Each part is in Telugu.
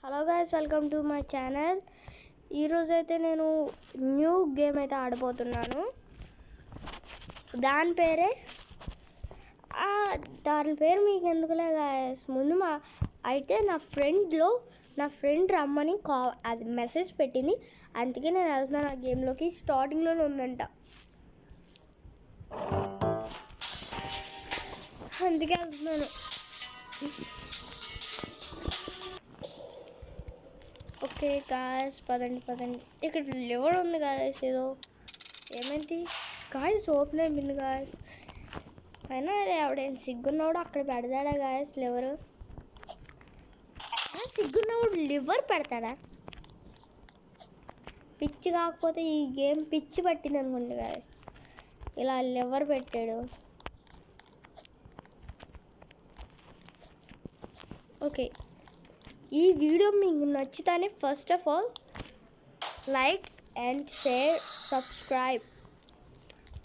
Hello guys, welcome to my channel. ఈరోజైతే నేను న్యూ గేమ్ అయితే ఆడబోతున్నాను. దాని పేరు మీకు ఎందుకులే గైస్. ముందు అయితే నా ఫ్రెండ్ రమ్మని అది మెసేజ్ పెట్టింది. అందుకే నేను వెళ్తున్నాను ఆ గేమ్లోకి. స్టార్టింగ్లోనే ఉందంట, అందుకే వెళ్తున్నాను. ఓకే గాయస్, పదండి. ఇక్కడ లివర్ ఉంది గాయస్. ఏమైంది గాయస్? ఓపెన్ అయిపోయింది గాయస్. అయినా ఎవడేం సిగ్గున్నవాడు అక్కడ పెడతాడా గాయస్ లివర్? సిగ్గున్నవాడు లివర్ పెడతాడా? పిచ్చి కాకపోతే ఈ గేమ్ పిచ్చి పట్టింది అనుకోండి గాయస్. ఇలా లివర్ పెట్టాడు. ఓకే, ఈ వీడియో మీకు నచ్చితేనే first of all like and share, subscribe.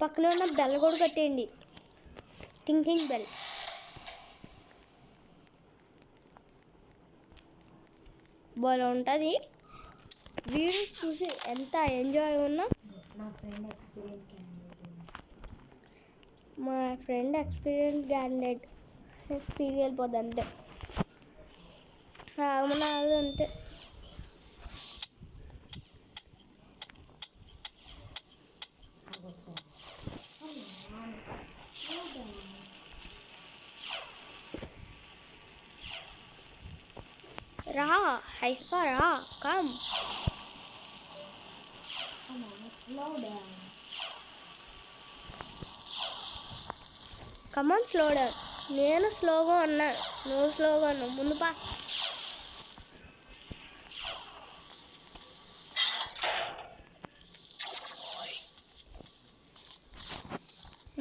పక్కనే ఉన్న బెల్ కూడా కట్టేయండి, థింకింగ్ బెల్. బాగా ఉంటుంది. వీడియోస్ చూసి ఎంత ఎంజాయ్ ఉన్నా మా ఫ్రెండ్ ఎక్స్పీరియన్స్ క్యాండిడేట్ తిరిగి వెళ్ళిపోద్ది అంతే. అంతే. రా హైఫా, రా, కమ్ ఆన్ స్లో డౌన్. నేను స్లోగా ఉన్నా, నువ్వు స్లోగా ఉన్నావు. ముందు పా.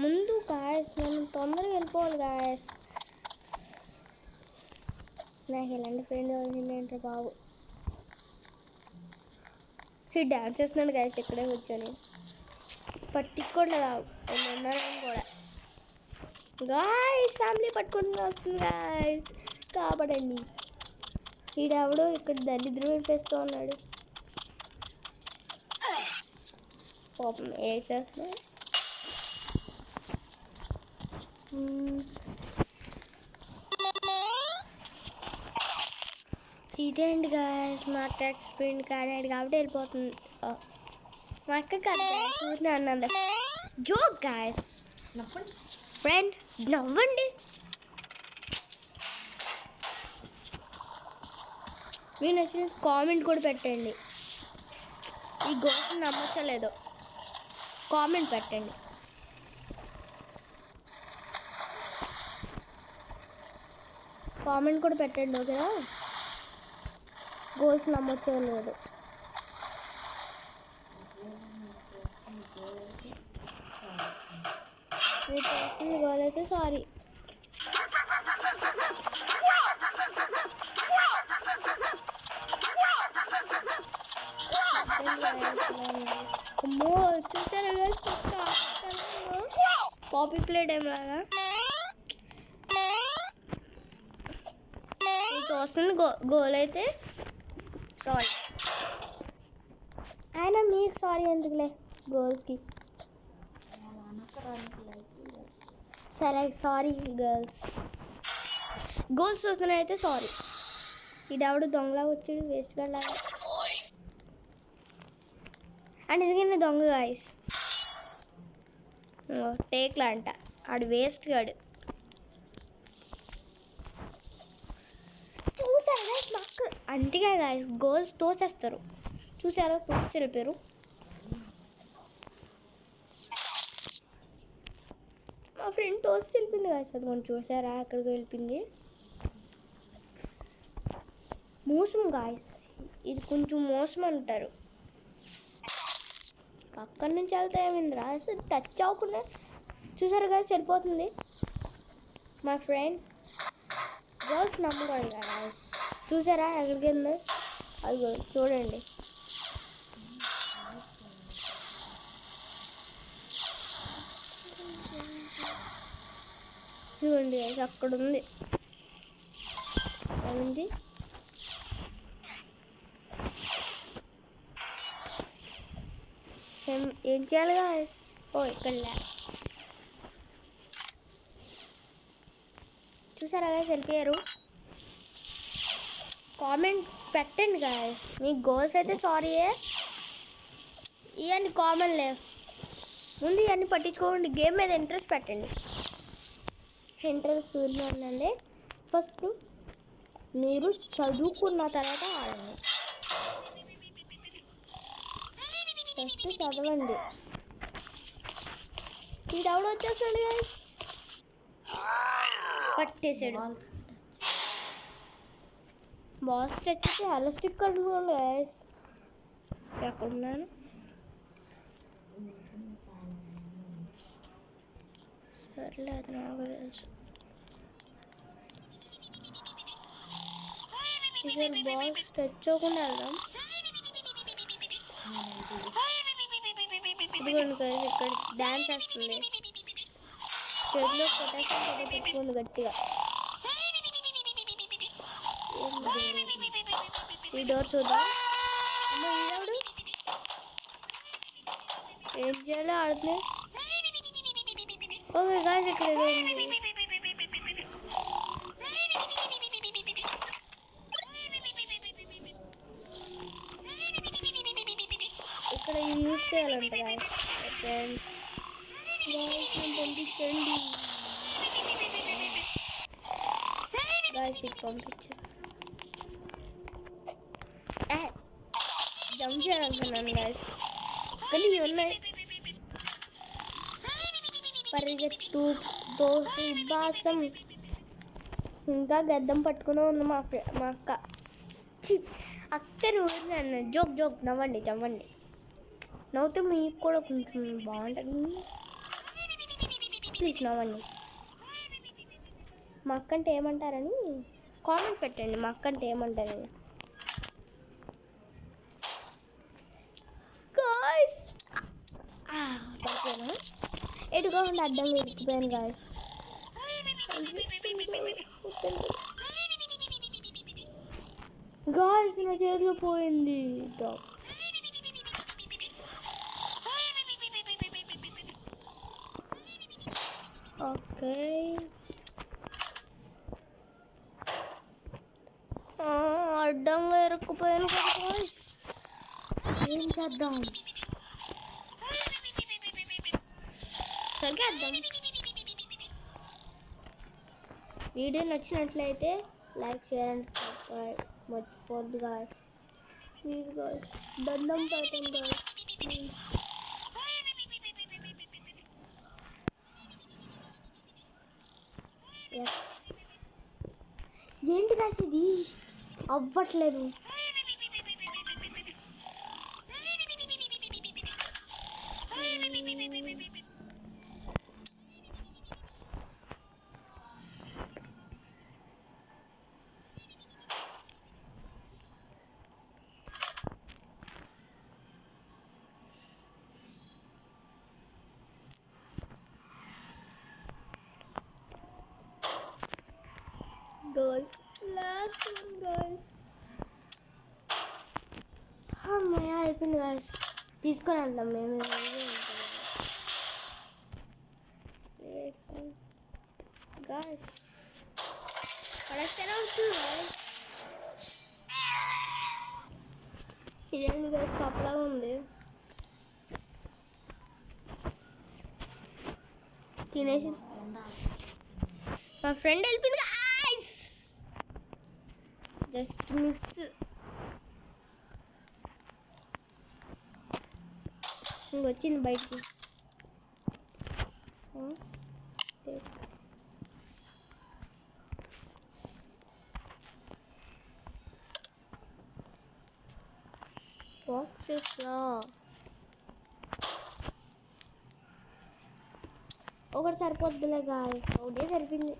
ముందు గాయస్, మనం తొందరగా వెళ్ళిపోవాలి గాయస్. నాకు ఇలాంటి ఫ్రెండ్ ఏంటంటే బాబు, ఈ డ్యాన్స్ చేస్తున్నాడు గాయస్. ఇక్కడే కూర్చొని పట్టించుకోవట్లేదు ఉన్నారని కూడా. గాయస్, ఫ్యామిలీ పట్టుకుంటూ వస్తుంది గాయస్, కాపాడండి. ఈడెవడో ఇక్కడ దరిద్రం వేస్తూ ఉన్నాడు. పాపం ఏడ్చేస్తున్నాడు. ఇదేంటి గాయస్, మా అక్క ఎక్స్పీరియన్స్ కాడాడు కాబట్టి వెళ్ళిపోతుంది. మా అక్క కాదు చూసిన అన్నది జోక్ గాయస్. ఫ్రెండ్ నవ్వండి. మీకు నచ్చిన కామెంట్ కూడా పెట్టండి. ఈ గోస్ట్ నమ్మచ్చో లేదో కామెంట్ పెట్టండి. కామెంట్ కూడా పెట్టండి, ఓకేనా? గోల్స్ నమ్మొచ్చో లేదు. మీరు చేస్తుంది గోల్ అయితే సారీ. అమ్మో, చూసారా పాపీ ప్లే టైం లాగా చూస్తుంది. గోల్ అయితే సారీ. అయినా మీకు సారీ ఎందుకులే, గర్ల్స్కి. సరే సారీ గర్ల్స్ చూస్తున్నా అయితే సారీ. ఈడెవడు దొంగలా వచ్చాడు, వేస్ట్ గా లాగా. అండ్ ఎందుకంటే దొంగ గాయస్ టేక్లా అంట. ఆడు వేస్ట్ గాడు. చూసారా మాకు? అంతేగా గాయస్, గర్ల్స్ తోసేస్తారు. చూసారా, తోసి వెళ్ళిపోయారు. మా ఫ్రెండ్ తోసి వెళ్ళిపోయింది గాయస్. అది కొంచెం చూసారా, అక్కడికి వెళ్ళిపోయింది. మోసం గాయస్, ఇది కొంచెం మోసం అంటారు. పక్కన నుంచి వెళ్తే ఏమైంది రా, టచ్ అవ్వకుండా చూసారు గాయస్ వెళ్ళిపోతుంది. మా ఫ్రెండ్ గర్ల్స్ నమ్మకూడదు గాయస్. చూసారా ఎక్కడికి వెళ్ళిందో? అది చూడండి. చూడండి అక్కడ ఉంది. ఏముంది? ఏం చేయాలి గాయస్? ఓ ఇక్కడ చూసారా గాయస్ వెళ్ళిపోయారు. కామెంట్ పెట్టండి గాయస్, మీ గోల్స్ అయితే సారీ ఇవన్నీ కామన్ లేవు. ముందు ఇవన్నీ పట్టించుకోండి, గేమ్ మీద ఇంట్రెస్ట్ పెట్టండి. ఇంట్రెస్ట్ ఉందండి. ఫస్ట్ మీరు చదువుకున్న తర్వాత ఆడండి. ఫస్ట్ చదవండి. ఈ డౌన్ వచ్చేస్తాడు గాయస్, పట్టేసాడు. బాస్ వచ్చేసి హలో స్టిక్ కట్టుకోండి గాయస్. ఎక్కడున్నాను? సర్లేదు, నాకు తెలుసు. ఈసారి బాస్ తెచ్చుకోకుండా వెళ్దాం. ఇదిగోండి గాయస్, ఇక్కడ డ్యాన్స్ వేస్తుంది. చేతిలో కొట్టేసి పెట్టుకోండి గట్టిగా. ఈ డోర్ చూద్దాం. అమ్మ ఈడవుడు ఏం చేయాలో ఆడుతుంది. ఓకే గాయస్, ఇక్కడ ఏదో ఉంది. ఇక్కడ యూజ్ చేయాలంట గాయస్. పంపించండి గాయస్, ఇది పంపించండి. జంప్ చేయాలనుకున్నాను గాయస్, కానీ ఇవి ఉన్నాయి. పరిగెత్తు దోసి బాసం. ఇంకా గద్దం పట్టుకుని ఉంది మా అక్క. అక్కని ఊరినాను. జోక్ నవ్వండి, నవ్వుతే మీకు కూడా కొంచెం బాగుంటుంది. ప్లీజ్ నవ్వండి. మా అక్క అంటే ఏమంటారని కామెంట్ పెట్టండి. మా అక్క అంటే ఏమంటారని. గాయ్స్ ఎటుగా ఉండి అడ్డం ఇరికిపోయాను గాయ్స్. గాయ్స్ నా చేతిలో పోయింది. ఓకే, అడ్డంగా ఇరుక్కుపోయాను కదా గాయ్స్. ఏం చేద్దాం? సరిగ్గా అర్థం. వీడియో నచ్చినట్లయితే లైక్, షేర్ అండ్ సబ్స్క్రైబ్ మర్చిపోద్దు గాయ్స్. ప్లీజ్ గాయ్స్, దండం పెట్టండి గాయ్స్. ఏంటి గాయ్స్ ఇది అవ్వట్లేదు. Guys, last one guys. అమ్మయ్య అయిపోయింది గాయస్. తీసుకొని వెళ్దాం మేము. గాయస్ పడేస్తేనే ఉంటుంది గాయస్. ఇదేంటి గాయస్ కప్పలాగా ఉంది. తినేసి మా ఫ్రెండ్ వెళ్ళిపోయింది గాయస్. Just miss. ఇంకొచ్చింది బయటికి. బాక్సెస్ ఒకటి సరిపోద్దులే గాయస్, ఒకటే సరిపోయింది.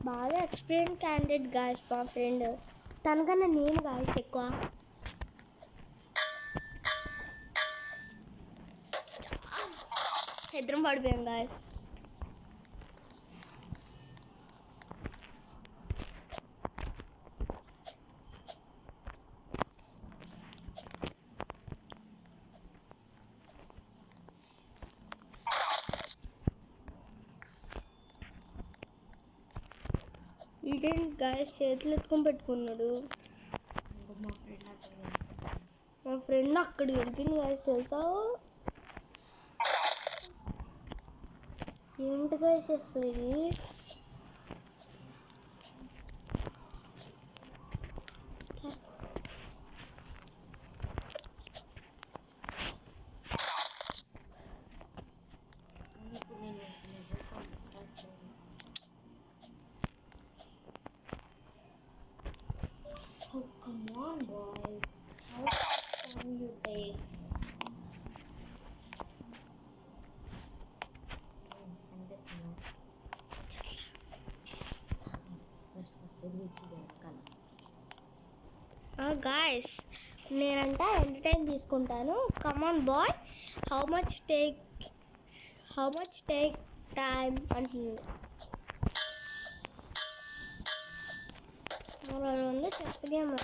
బాగా ఎక్స్పీరియన్స్ క్యాండిడేట్ గాయస్ మా ఫ్రెండ్. తనకన్నా నేను గాయస్ ఎక్కువ. ఇద్దరం పడిపోయాం గాయస్. ఇదేంటి గాయస్ చేతులు ఎత్తుకొని పెట్టుకున్నాడు. మా ఫ్రెండ్ అక్కడికి వెళ్ళింది గాయస్ తెలుసా. ఏంటి గాయస్ అసలు ఇది. Oh, come on, boy. How can you take? Guys నేనంట ఎంటర్టైన్ తీసుకుంటాను. Come on boy, how much take time అంటుంది. ఉంది చెప్పలేము.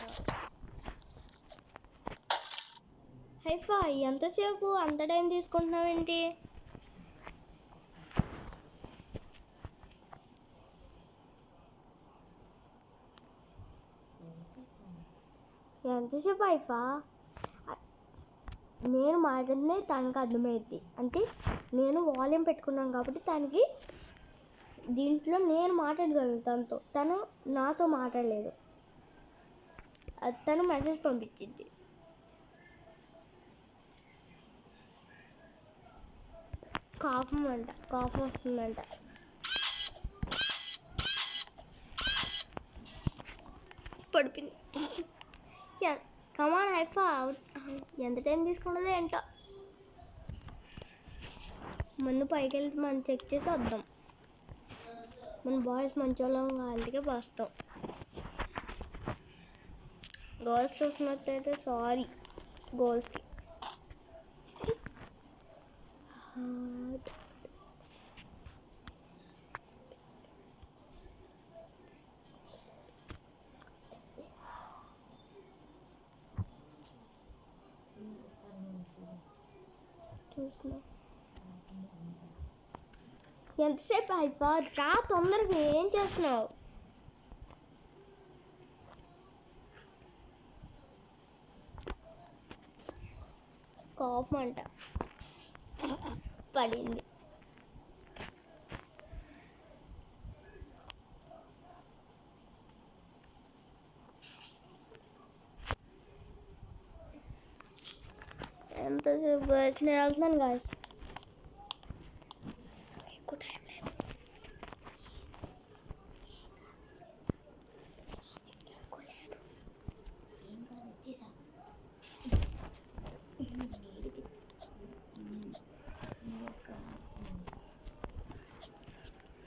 హైఫా ఎంతసేపు అంత టైం తీసుకుంటున్నావేంటి? ఎంతసేపు హైఫా? నేను మాట్లాడితే తనకు అర్థమైద్ది. అంటే నేను వాల్యూమ్ పెట్టుకున్నాను కాబట్టి తనకి దీంట్లో నేను మాట్లాడగలను తనతో. తను నాతో మాట్లాడలేదు. తను మెసేజ్ పంపించింది. కోపం వస్తుందంట. పడిపోయింది. కమాన్ హైఫా, ఎంత టైం తీసుకున్నదో ఏంటో. ముందు పైకి వెళ్తే మనం చెక్ చేసి వద్దాం. మన బాయ్స్ మంచోళ్ళం అందుకే వస్తాం. గర్ల్స్ చూసినట్టయితే సారీ గర్ల్స్కి. చూస్తున్నా ఎంతసేపు హైఫా? రా తొందరగా. ఏం చేస్తున్నావు? కోపం అంట పడింది. ఎంతసేపు గాయస్? నేను వెళ్తున్నాను గాయస్. ఎక్కువ టైం లేదు.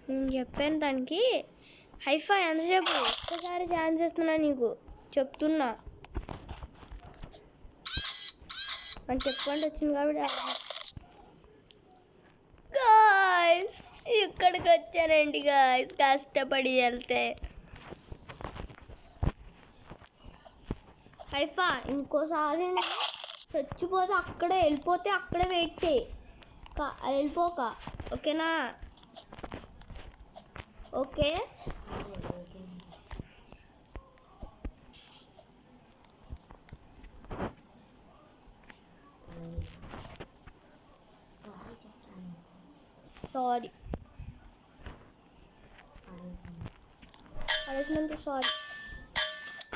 నేను చెప్పాను దానికి హైఫా ఎంతసేపు ఒక్కసారి ఛాన్స్ ఇస్తున్నా నీకు చెప్తున్నా అని చెప్పండి వచ్చింది కాబట్టి. గాయ్స్ ఇక్కడికి వచ్చానండి గాయ్స్, కష్టపడి వెళ్తే. హైఫా ఇంకోసారి చచ్చిపోతే అక్కడే వెళ్ళిపోతే అక్కడే వెయిట్ చేయి, వెళ్ళిపోక. ఓకేనా? ఓకే. Sorry punishment. సారీ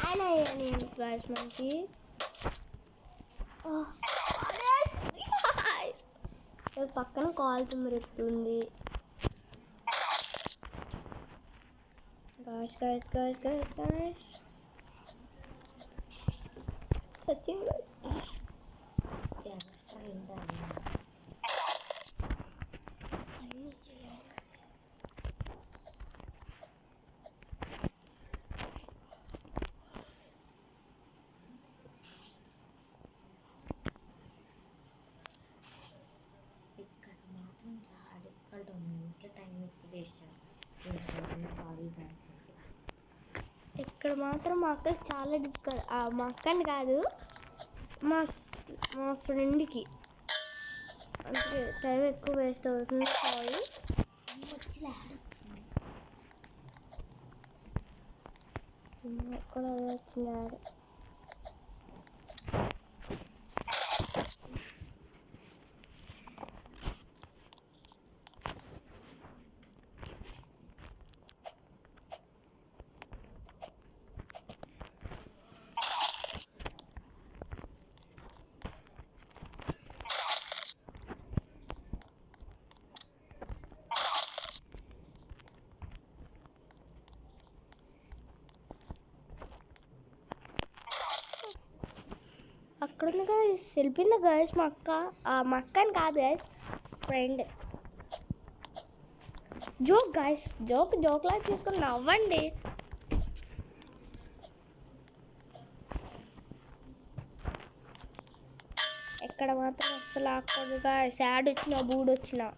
ఆయన గాయస్ మనకి పక్కన కాల్ తుమ్మిరెత్తుంది. Guys guys guys guys guys Sachin sorry ఇక్కడ మాత్రం మా అక్కకి చాలా డిఫికల్ట్. మా అక్కని కాదు, మా మా ఫ్రెండ్కి అంటే టైం ఎక్కువ వేస్ట్ అవుతుంది. సారీ. వచ్చి యాడ్ వచ్చింది. ఎక్కడ వచ్చినాడు? అక్కడ ఉంది గాయస్, వెళ్ళిపోయింది గాయస్ మా అక్క. మా అక్కని కాదు గాయస్, ఫ్రెండ్. జోక్ గాయస్, జోక్లా తీసుకొని నవ్వండి. ఎక్కడ మాత్రం అస్సలు ఆకూడదు గాయస్, యాడ్ వచ్చినా బూడ్ వచ్చినా.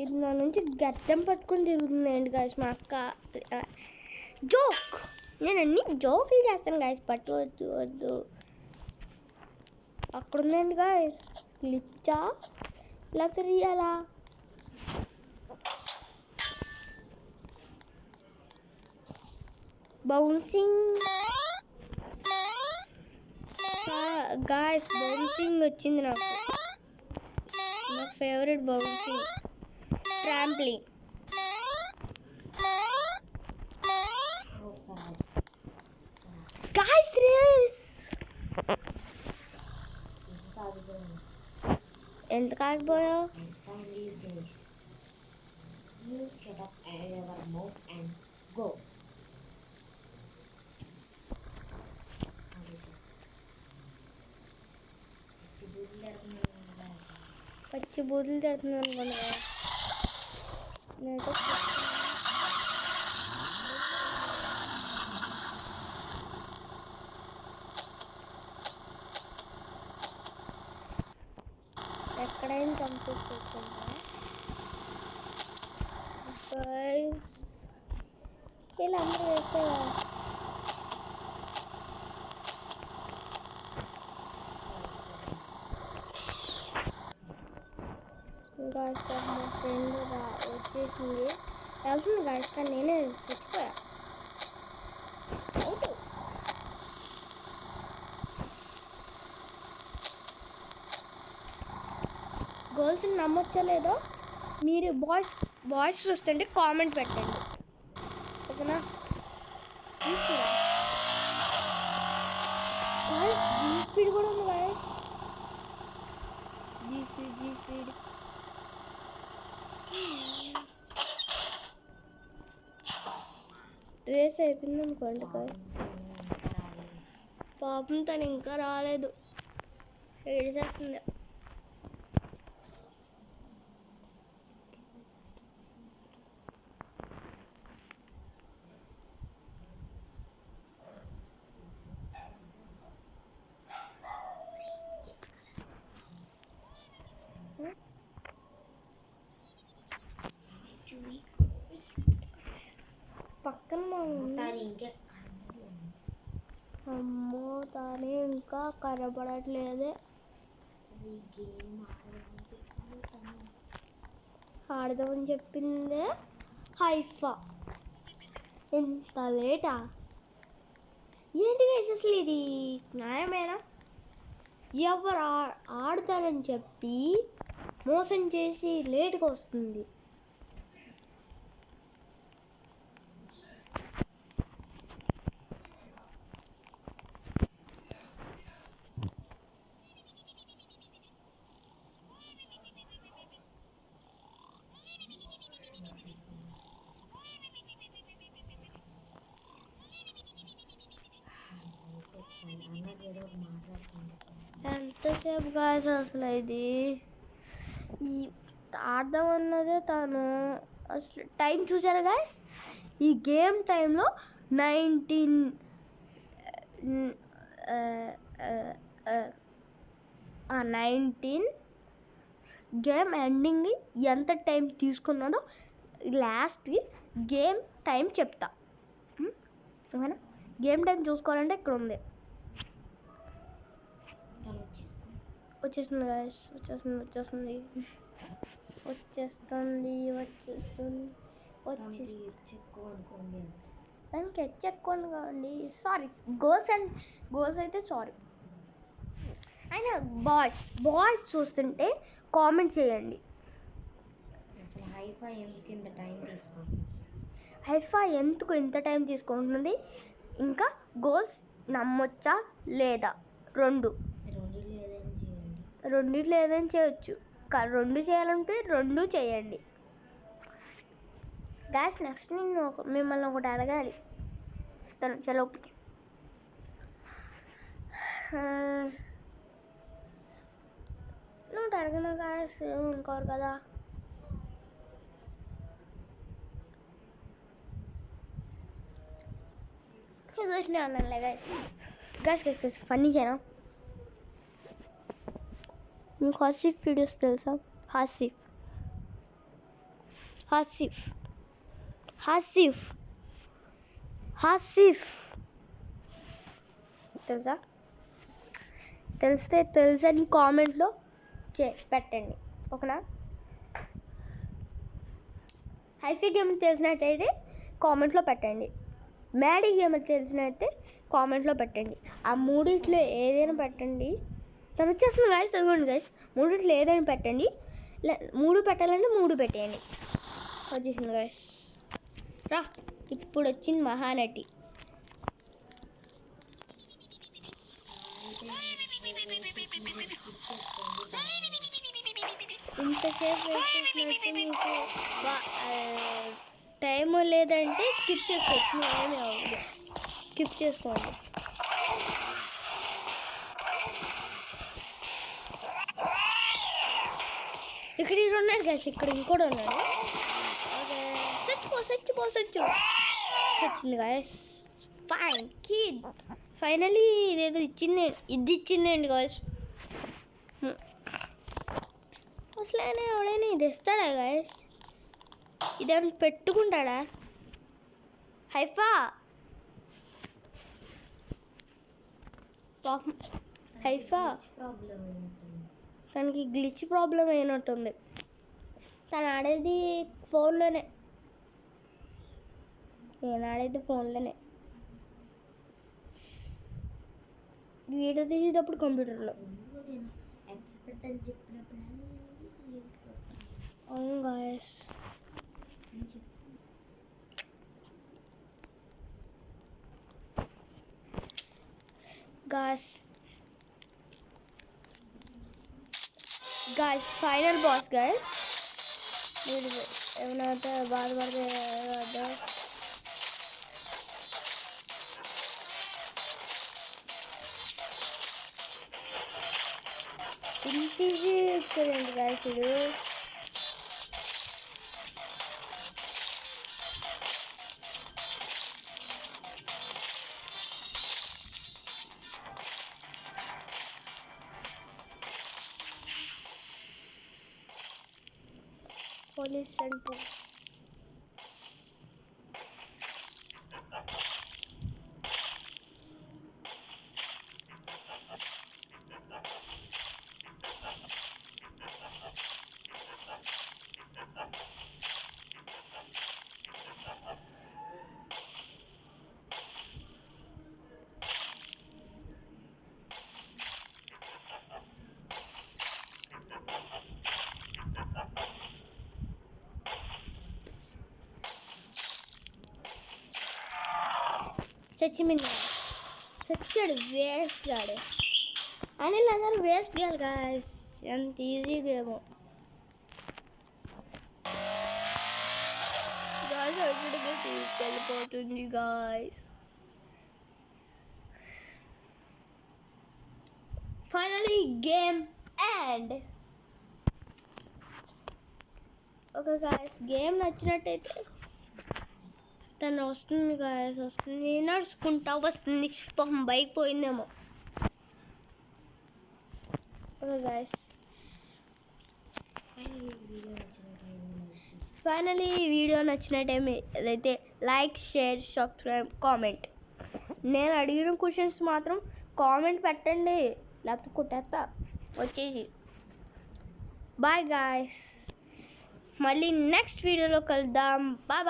ఇది నా నుంచి గడ్డం పట్టుకుని తిరుగుతుంది ఏంటి గాయస్ మా అక్క. జోక్, నేను అన్ని జోకులు చేస్తాను గాయస్, పట్టుకోవద్దు వద్దు. అక్కడ ఉందండి గాయస్, గ్లిచ్చా లేకపోతే రియలా? బౌన్సింగ్ గాయస్, బౌన్సింగ్ వచ్చింది నాకు. నా ఫేవరెట్ బౌన్సింగ్ ట్రాంప్లింగ్. గాయస్ రేస్ ఎంత కాకపోయావు? పచ్చి బూతులు తిడుతుంది అనుకున్నా. ఎక్కడైనా చంపేసుకుంటా ఇలా అందరూ వేస్తే ఇంకా మా ఫ్రెండ్ వచ్చేసింది. వెళ్తుంది గాయస్, కానీ నేనే చచ్చిపోయా. అవుట్. గర్ల్స్ని నమ్మొచ్చో లేదో మీరు బాయ్స్ చూస్తుంటే కామెంట్ పెట్టండి, ఓకేనా? జీ స్పీడ్ కూడా ఉంది గాయస్, జీ స్పీడ్. రేస్ అయిపోయింది అనుకోండి గాయస్. పాపం తను ఇంకా రాలేదు, ఏడిసేస్తుంది. పక్కన అమ్మో, తానే ఇంకా కనపడట్లేదే. ఆడదామని చెప్పిందే హైఫా. ఎంత లేటా ఏంటి గైస్ అసలు? ఇది న్యాయమేనా? ఎవరు ఆడతారని చెప్పి మోసం చేసి లేట్గా వస్తుంది. ఎంతసేపు గాయస్ అసలు ఇది? ఆడదాం అన్నదే తను అసలు టైం చూసారా గాయస్, ఈ గేమ్ టైంలో 19 గేమ్ ఎండింగ్ ఎంత టైం తీసుకున్నదో లాస్ట్కి గేమ్ టైం చెప్తా. ఓకేనా? గేమ్ టైం చూసుకోవాలంటే ఇక్కడ ఉంది. వచ్చేస్తుంది గాయస్, వచ్చేస్తుంది దానికి హెచ్చెక్కోండి కావండి. సారీ, గర్ల్స్ అయితే సారీ. అయినా బాయ్స్ చూస్తుంటే కామెంట్ చేయండి. అసలు హైఫా ఎందుకు ఇంత టైం తీసుకుంటుంది, ఇంకా గర్ల్స్ నమ్మొచ్చా లేదా? రెండిట్లో ఏదైనా చేయొచ్చు. రెండు చేయాలంటే రెండు చేయండి. గ్యాస్ నెక్స్ట్ నేను మిమ్మల్ని ఒకటి అడగాలి. చలో, నువ్వు అడగను గ్యాస్ ఇంకోరు కదా. నేను అన్నానులే గ్యాస్ ఫన్నీ చేయనా? మీకు హాసిఫ్ వీడియోస్ తెలుసా? హాసిఫ్ తెలుసా? తెలిస్తే తెలుసని కామెంట్లో పెట్టండి. ఓకేనా? హైఫీ గేమ్ తెలిసినట్టయితే కామెంట్లో పెట్టండి. మ్యాడీ గేమ్ తెలిసినైతే కామెంట్లో పెట్టండి. ఆ మూడిట్లో ఏదైనా పెట్టండి. తను వచ్చేస్తుంది గాయస్, చదవండి గాయస్. మూడిట్లో ఏదైనా పెట్టండి. 3 పెట్టాలంటే 3 పెట్టేయండి. వచ్చేసింది గాయస్. రా, ఇప్పుడు వచ్చింది మహానటి. ఇంతసేపు మీకు టైం లేదంటే స్కిప్ చేసుకోవచ్చు. ఏమీ అవ్వదు, స్కిప్ చేసుకోండి. ఇక్కడ ఇది ఉన్నాడు గాయస్, ఇక్కడ ఇంకోటి ఉన్నాడు. సచ్చింది గాయస్. ఫైన్ కిడ్, ఫైనలీ ఇదేదో ఇచ్చిందండి గాయస్. అసలు ఎవడైనా ఇది ఇస్తాడా గాయస్? ఇదేమన్నా పెట్టుకుంటాడా? హైఫా తనకి గ్లిచ్ ప్రాబ్లం అయినట్టుంది. తను ఆడేది ఫోన్లోనే, నేను ఆడేది ఫోన్లోనే, వీడియో తీసేటప్పుడు కంప్యూటర్లో. అవును guys. Guys final boss guys. మీరు ఏమైనా బాధపడితే ఇంత ఈజీ ఇచ్చారండి గాయస్. ఇది పోలీస్ సెంటర్. చచ్చాడు వేస్ట్ గాడు. అని అందరూ వేస్ట్ గారు గాయస్. ఎంత ఈజీ గేమ్ గాయస్. అక్కడికి తీసుకెళ్ళిపోతుంది guys. Finally game end. Okay guys, game నచ్చినట్టయితే తను వస్తుంది గాయస్, వస్తుంది నడుచుకుంటా వస్తుంది. పాపం బైక్ పోయిందేమో. ఓకే గాయస్, ఫైనలీ ఈ వీడియో నచ్చినట్టయితే లైక్, షేర్, సబ్స్క్రైబ్, కామెంట్. నేను అడిగిన క్వశ్చన్స్ మాత్రం కామెంట్ పెట్టండి, లేకపోతే కొట్టేస్తా వచ్చేసి. బాయ్ గాయస్, మళ్ళీ నెక్స్ట్ వీడియోలో కలుద్దాం. Bye bye.